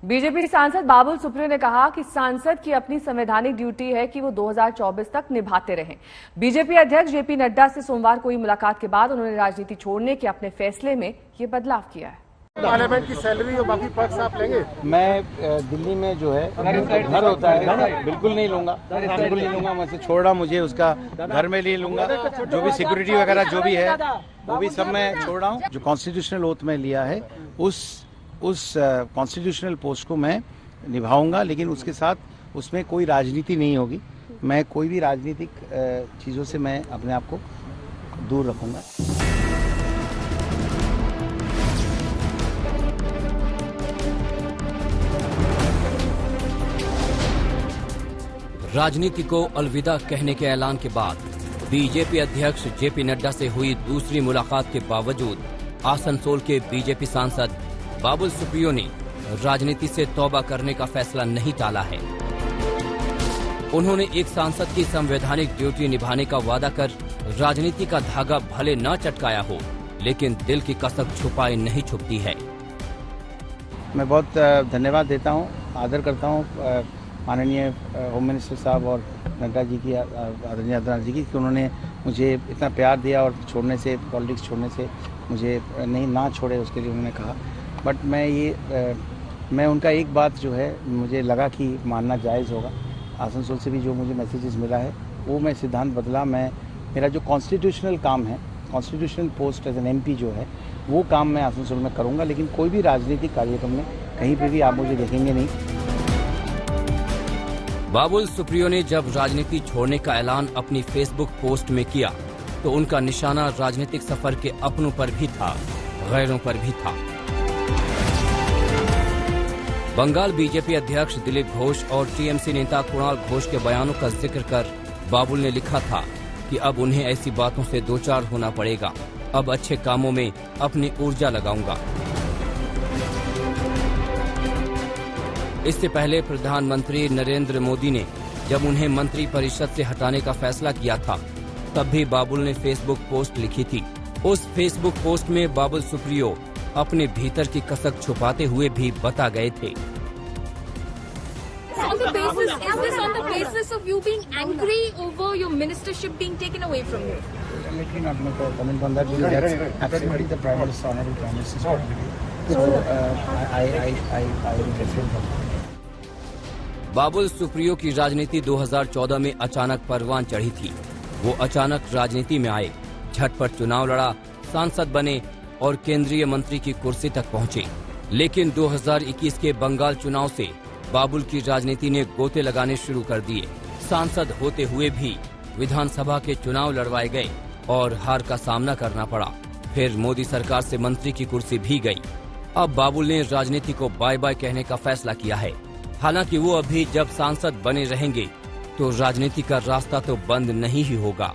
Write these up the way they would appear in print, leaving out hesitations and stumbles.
BJP सांसद बाबुल सुप्रियो ने कहा कि सांसद की अपनी संवैधानिक ड्यूटी है कि वो 2024 तक निभाते रहें। बीजेपी अध्यक्ष जेपी नड्डा से सोमवार को हुई मुलाकात के बाद उन्होंने राजनीति छोड़ने के अपने फैसले में ये बदलाव किया है। पार्लियामेंट की सैलरी और बाकी पर्क्स आप लेंगे? मैं दिल्ली में जो है घर होता है, बिल्कुल नहीं लूंगा, मैं से छोड़ रहा हूँ, मुझे उसका घर में ले लूंगा। जो भी सिक्योरिटी वगैरह जो भी है वो भी सब मैं छोड़ रहा हूँ। जो कॉन्स्टिट्यूशनल ओथ में लिया है उस कॉन्स्टिट्यूशनल पोस्ट को मैं निभाऊंगा, लेकिन उसके साथ उसमें कोई राजनीति नहीं होगी। मैं कोई भी राजनीतिक चीज़ों से मैं अपने आप को दूर रखूंगा। राजनीति को अलविदा कहने के ऐलान के बाद बीजेपी अध्यक्ष जेपी नड्डा से हुई दूसरी मुलाकात के बावजूद आसनसोल के बीजेपी सांसद बाबुल सुप्रियो ने राजनीति से तौबा करने का फैसला नहीं टाला है। उन्होंने एक सांसद की संवैधानिक ड्यूटी निभाने का वादा कर राजनीति का धागा भले न चटकाया हो, लेकिन दिल की कसक छुपाए नहीं छुपती है। मैं बहुत धन्यवाद देता हूँ, आदर करता हूँ माननीय होम मिनिस्टर साहब और नड्डा जी की, आदरणीय आदित्यनाथ जी की, कि उन्होंने मुझे इतना प्यार दिया और छोड़ने से, पॉलिटिक्स छोड़ने से मुझे ना छोड़े, उसके लिए उन्होंने कहा। बट मैं उनका एक बात जो है मुझे लगा कि मानना जायज़ होगा। आसनसोल से भी जो मुझे मैसेजेस मिला है वो मैं सिद्धांत बदला। मेरा जो कॉन्स्टिट्यूशनल काम है, constitutional post as an MP जो है, वो काम मैं आसनसोल में करूँगा, लेकिन कोई भी राजनीतिक कार्यक्रम में कहीं पर भी आप मुझे देखेंगे नहीं। बाबुल सुप्रियो ने जब राजनीति छोड़ने का ऐलान अपनी फेसबुक पोस्ट में किया तो उनका निशाना राजनीतिक सफर के अपनों पर भी था, गैरों पर भी था। बंगाल बीजेपी अध्यक्ष दिलीप घोष और टीएमसी नेता कुणाल घोष के बयानों का जिक्र कर बाबुल ने लिखा था कि अब उन्हें ऐसी बातों से दो चार होना पड़ेगा, अब अच्छे कामों में अपनी ऊर्जा लगाऊंगा। इससे पहले प्रधानमंत्री नरेंद्र मोदी ने जब उन्हें मंत्री परिषद से हटाने का फैसला किया था, तब भी बाबुल ने फेसबुक पोस्ट लिखी थी। उस फेसबुक पोस्ट में बाबुल सुप्रियो अपने भीतर की कसक छुपाते हुए भी बता गए थे। बाबुल सुप्रियो की राजनीति 2014 में अचानक परवान चढ़ी थी। वो अचानक राजनीति में आए, झटपट चुनाव लड़ा, सांसद बने और केंद्रीय मंत्री की कुर्सी तक पहुंचे। लेकिन 2021 के बंगाल चुनाव से बाबुल की राजनीति ने गोते लगाने शुरू कर दिए। सांसद होते हुए भी विधानसभा के चुनाव लड़वाए गए और हार का सामना करना पड़ा। फिर मोदी सरकार से मंत्री की कुर्सी भी गई। अब बाबुल ने राजनीति को बाय बाय कहने का फैसला किया है। हालांकि वो अभी जब सांसद बने रहेंगे तो राजनीति का रास्ता तो बंद नहीं ही होगा।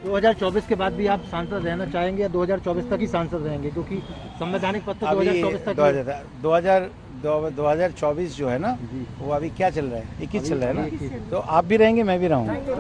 2024 के बाद भी आप सांसद रहना चाहेंगे या 2024 तक ही सांसद रहेंगे? क्योंकि संवैधानिक पद तो 2024 तक 2024 जो है ना, वो अभी क्या चल रहा है, 21 चल रहा है ना, तो आप भी रहेंगे, मैं भी रहूँगा।